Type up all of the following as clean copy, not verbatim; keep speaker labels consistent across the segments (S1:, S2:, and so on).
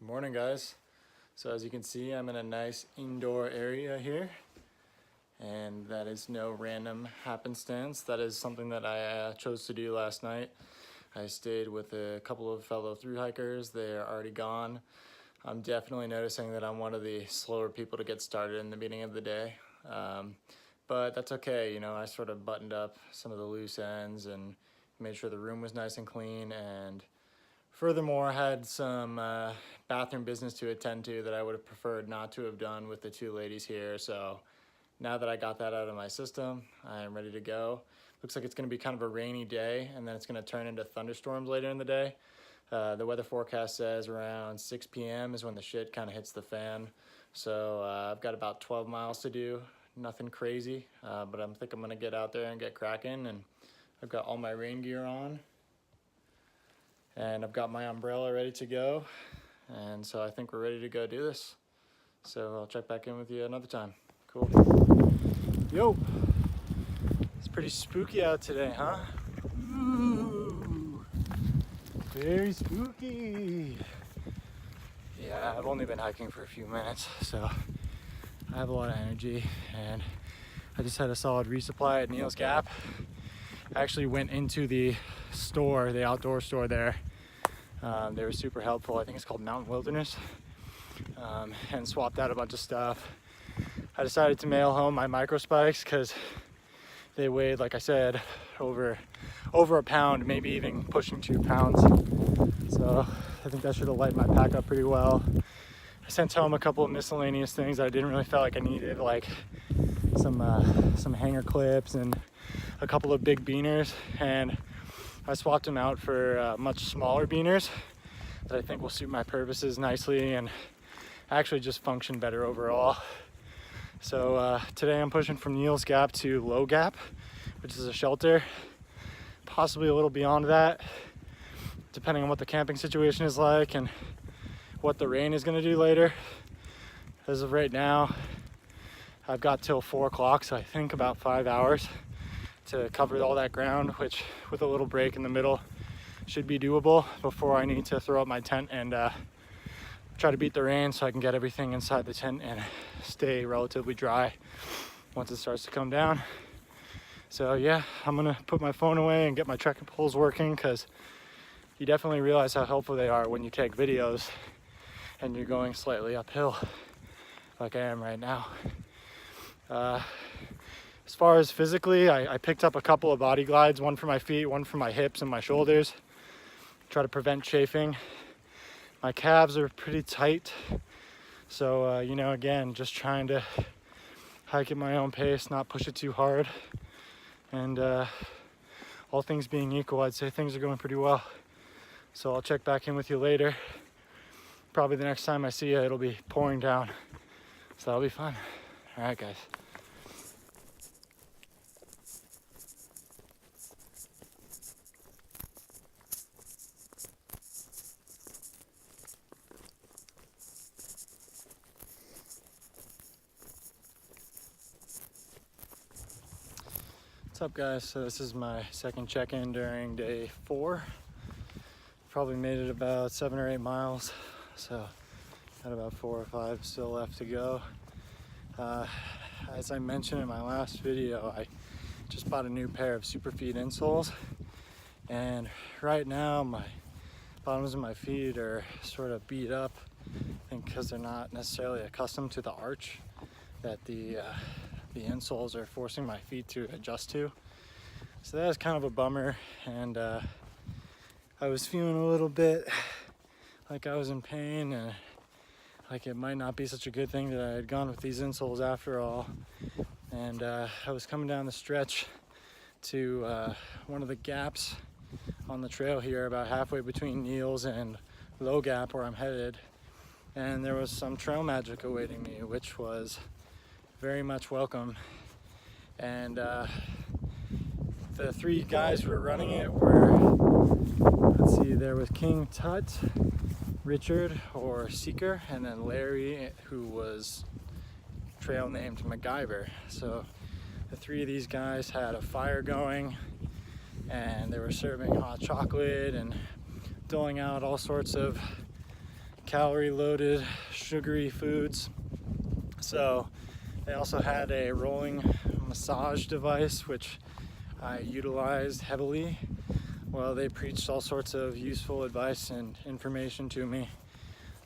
S1: Morning, guys. So as you can see, I'm in a nice indoor area here, and that is no random happenstance. That is something that I chose to do last night. I stayed with a couple of fellow thru hikers. They are already gone. I'm definitely noticing that I'm one of the slower people to get started in the beginning of the day, but that's okay. You know, I sort of buttoned up some of the loose ends and made sure the room was nice and clean, and furthermore, I had some bathroom business to attend to that I would have preferred not to have done with the two ladies here. So now that I got that out of my system, I am ready to go. Looks like it's going to be kind of a rainy day, and then it's going to turn into thunderstorms later in the day. The weather forecast says around 6 p.m. is when the shit kind of hits the fan. So I've got about 12 miles to do. Nothing crazy, but I think I'm going to get out there and get cracking. And I've got all my rain gear on, and I've got my umbrella ready to go. And so I think we're ready to go do this. So I'll check back in with you another time. Cool. Yo, it's pretty spooky out today, huh? Ooh, very spooky. Yeah, I've only been hiking for a few minutes, so I have a lot of energy, and I just had a solid resupply at Neil's Gap. I actually went into the store, the outdoor store there. They were super helpful. I think it's called Mountain Wilderness, and swapped out a bunch of stuff. I decided to mail home my micro spikes because they weighed, like I said, over a pound, maybe even pushing 2 pounds. So I think that should have lightened my pack up pretty well. I sent home a couple of miscellaneous things I didn't really feel like I needed, like some hanger clips and a couple of big beaners, and I swapped them out for much smaller beaners that I think will suit my purposes nicely and actually just function better overall. So today I'm pushing from Neil's Gap to Low Gap, which is a shelter, possibly a little beyond that, depending on what the camping situation is like and what the rain is going to do later. As of right now, I've got till 4 o'clock, so I think about 5 hours to cover all that ground, which with a little break in the middle should be doable before I need to throw up my tent and try to beat the rain so I can get everything inside the tent and stay relatively dry once it starts to come down. So yeah, I'm gonna put my phone away and get my trekking poles working, because you definitely realize how helpful they are when you take videos and you're going slightly uphill like I am right now. As far as physically, I picked up a couple of body glides, one for my feet, one for my hips and my shoulders, try to prevent chafing. My calves are pretty tight, so you know, again, just trying to hike at my own pace, not push it too hard, and all things being equal, I'd say things are going pretty well. So I'll check back in with you later. Probably the next time I see you, it'll be pouring down, so that'll be fun. All right, guys. What's up, guys? So this is my second check-in during day 4. Probably made it about 7 or 8 miles, so got about 4 or 5 still left to go. As I mentioned in my last video, I just bought a new pair of Superfeet insoles, and right now my bottoms of my feet are sort of beat up, I think because they're not necessarily accustomed to the arch that the insoles are forcing my feet to adjust to. So that was kind of a bummer, and I was feeling a little bit like I was in pain, and like it might not be such a good thing that I had gone with these insoles after all. And I was coming down the stretch to one of the gaps on the trail here, about halfway between Neil's and Low Gap where I'm headed, and there was some trail magic awaiting me, which was very much welcome. And the 3 guys who were running it were, let's see, there was King Tut, Richard or Seeker, and then Larry, who was trail named MacGyver. So the 3 of these guys had a fire going, and they were serving hot chocolate and doling out all sorts of calorie loaded sugary foods. So they also had a rolling massage device, which I utilized heavily while they preached all sorts of useful advice and information to me.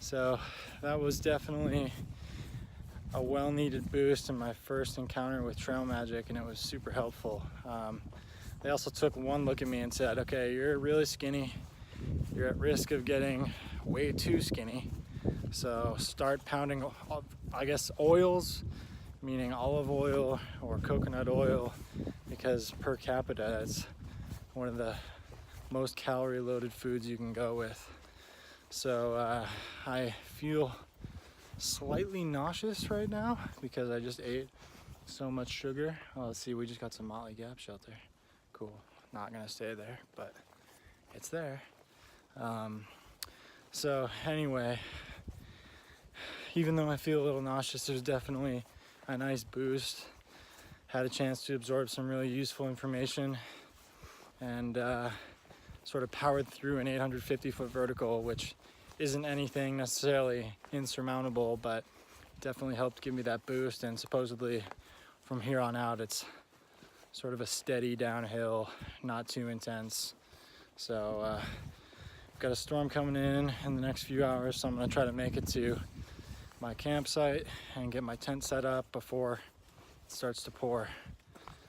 S1: So that was definitely a well-needed boost in my first encounter with trail magic, and it was super helpful. They also took one look at me and said, okay, you're really skinny. You're at risk of getting way too skinny. So start pounding, I guess, oils, meaning olive oil or coconut oil, because per capita, it's one of the most calorie loaded foods you can go with. So I feel slightly nauseous right now because I just ate so much sugar. Oh, let's see, we just got some Motley Gap shelter. Cool, not gonna stay there, but it's there. So anyway, even though I feel a little nauseous, there's definitely a nice boost. Had a chance to absorb some really useful information and sort of powered through an 850-foot vertical, which isn't anything necessarily insurmountable, but definitely helped give me that boost. And supposedly from here on out, it's sort of a steady downhill, not too intense. So got a storm coming in the next few hours, so I'm gonna try to make it to my campsite and get my tent set up before it starts to pour.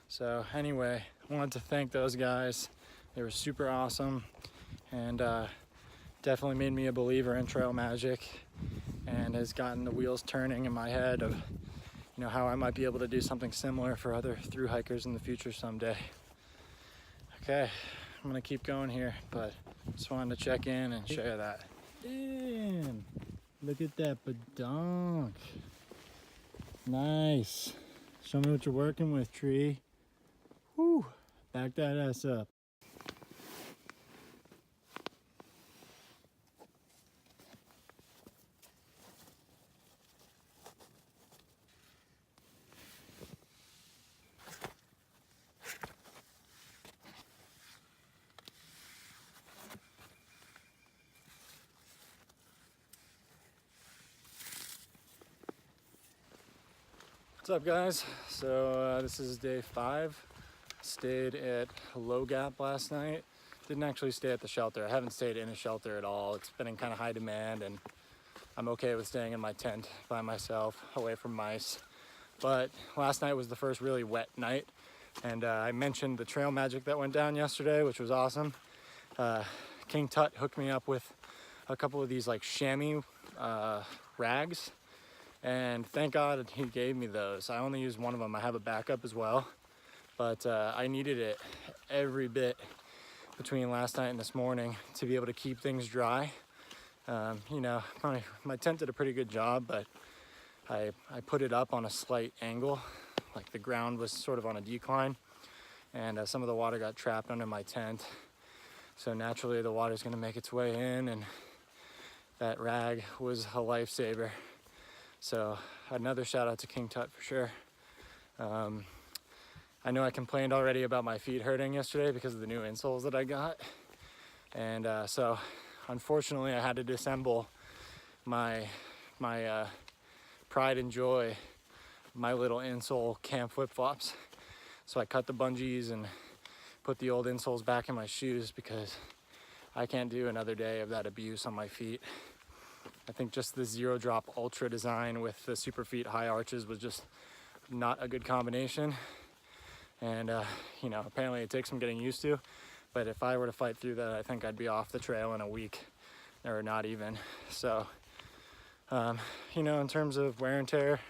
S1: So anyway, I wanted to thank those guys. They were super awesome, and definitely made me a believer in trail magic, and has gotten the wheels turning in my head of, you know, how I might be able to do something similar for other thru hikers in the future someday. Okay, I'm gonna keep going here, but just wanted to check in and share that. Damn, look at that badonk. Nice. Show me what you're working with, tree. Whew, back that ass up. What's up, guys? So this is day 5. Stayed at Low Gap last night. Didn't actually stay at the shelter. I haven't stayed in a shelter at all. It's been in kind of high demand, and I'm okay with staying in my tent by myself, away from mice. But last night was the first really wet night, and I mentioned the trail magic that went down yesterday, which was awesome. King Tut hooked me up with a couple of these like chamois rags, and thank God he gave me those. I only used one of them. I have a backup as well, but I needed it every bit between last night and this morning to be able to keep things dry. You know, my tent did a pretty good job, but I put it up on a slight angle, like the ground was sort of on a decline, and some of the water got trapped under my tent. So naturally the water's gonna make its way in, and that rag was a lifesaver. So another shout out to King Tut for sure. I know I complained already about my feet hurting yesterday because of the new insoles that I got. And so unfortunately I had to disassemble my pride and joy, my little insole camp flip-flops. So I cut the bungees and put the old insoles back in my shoes because I can't do another day of that abuse on my feet. I think just the Zero Drop Ultra design with the Superfeet high arches was just not a good combination. And you know, apparently it takes some getting used to, but if I were to fight through that, I think I'd be off the trail in a week, or not even. So, you know, in terms of wear and tear,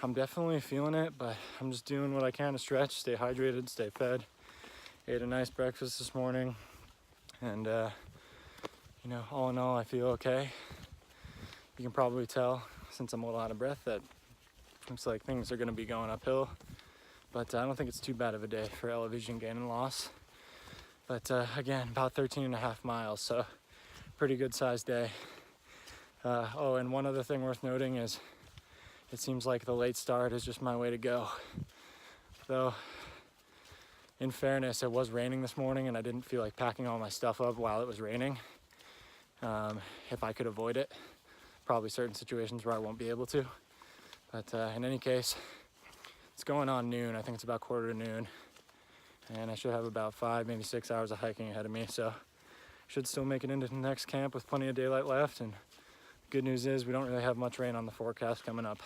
S1: I'm definitely feeling it, but I'm just doing what I can to stretch, stay hydrated, stay fed. Ate a nice breakfast this morning, and you know, all in all, I feel okay. You can probably tell, since I'm a little out of breath, that looks like things are gonna be going uphill, but I don't think it's too bad of a day for elevation gain and loss. But again, about 13.5 miles, so pretty good sized day. Oh, and one other thing worth noting is it seems like the late start is just my way to go. Though, in fairness, it was raining this morning and I didn't feel like packing all my stuff up while it was raining. if I could avoid it. Probably certain situations where I won't be able to. But in any case, it's going on noon. I think it's about 1:45 and I should have about 5, maybe 6 hours of hiking ahead of me. So should still make it into the next camp with plenty of daylight left. And good news is we don't really have much rain on the forecast coming up.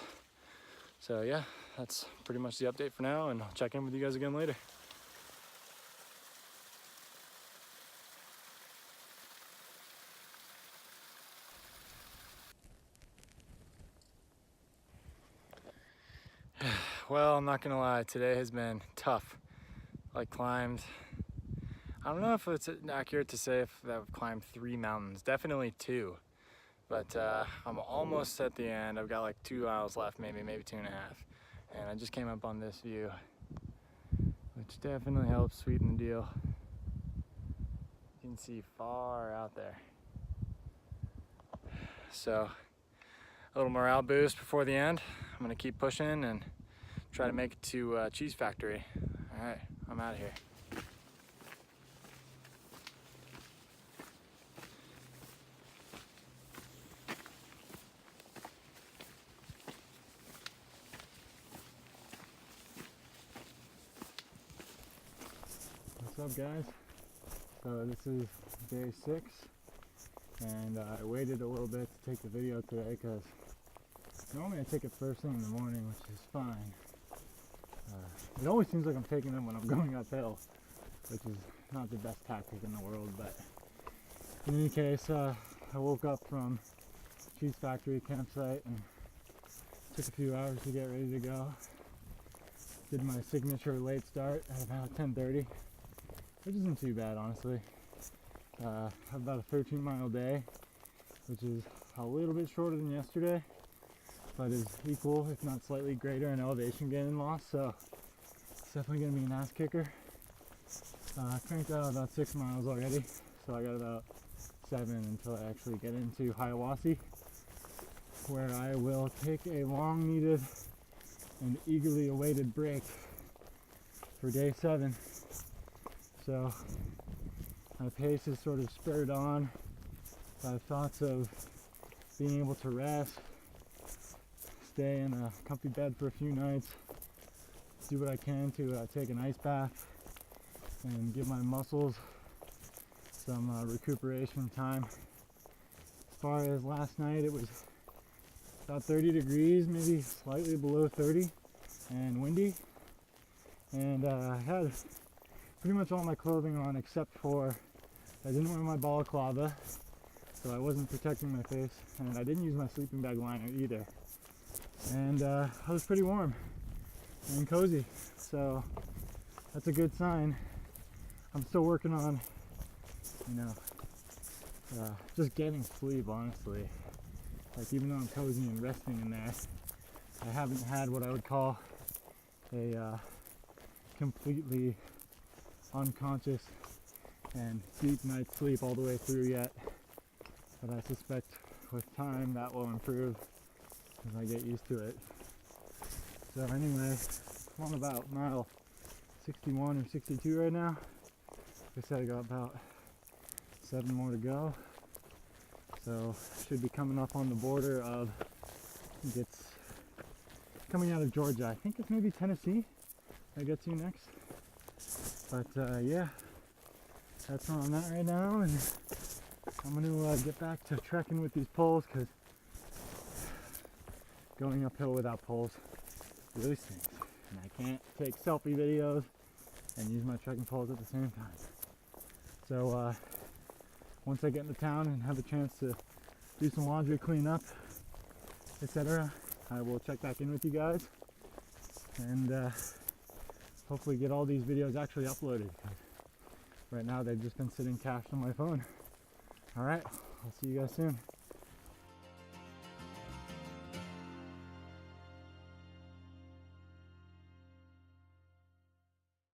S1: So yeah, that's pretty much the update for now, and I'll check in with you guys again later. Well, I'm not gonna lie, today has been tough. Like climbed, I don't know if it's accurate to say if I've climbed 3 mountains, definitely 2. But I'm almost at the end. I've got like 2 miles left, maybe 2.5. And I just came up on this view, which definitely helps sweeten the deal. You can see far out there. So a little morale boost before the end. I'm gonna keep pushing and try to make it to Cheese Factory. All right, I'm out of here. What's up, guys? So this is day 6, and I waited a little bit to take the video today because normally I take it first thing in the morning, which is fine. It always seems like I'm taking them when I'm going uphill, which is not the best tactic in the world, but in any case, I woke up from Cheese Factory campsite and took a few hours to get ready to go. Did my signature late start at about 10:30. Which isn't too bad, honestly. Have about a 13-mile day, which is a little bit shorter than yesterday, but is equal, if not slightly greater, in elevation gain and loss, so it's definitely going to be an ass kicker. Cranked out about 6 miles already, so I got about 7 until I actually get into Hiawassee, where I will take a long-needed and eagerly awaited break for day 7. So my pace is sort of spurred on by thoughts of being able to rest, stay in a comfy bed for a few nights, do what I can to take an ice bath and give my muscles some recuperation time. As far as last night, it was about 30 degrees, maybe slightly below 30, and windy, and I had pretty much all my clothing on except for I didn't wear my balaclava, so I wasn't protecting my face, and I didn't use my sleeping bag liner either. And I was pretty warm and cozy, so that's a good sign. I'm still working on, just getting sleep, honestly. Like, even though I'm cozy and resting in there, I haven't had what I would call a completely unconscious and deep night's sleep all the way through yet, but I suspect with time that will improve as I get used to it. So anyway, I'm on about mile 61 or 62 right now. Like I said, I got about 7 more to go, so should be coming up on the border of, I think it's coming out of Georgia. I think it's maybe Tennessee I get to next. But yeah, that's where I'm at right now, and I'm going to get back to trekking with these poles, because going uphill without poles really stinks, and I can't take selfie videos and use my trekking poles at the same time. So once I get into town and have a chance to do some laundry cleanup, etc., I will check back in with you guys and hopefully get all these videos actually uploaded. Right now they've just been sitting cached on my phone. Alright, I'll see you guys soon.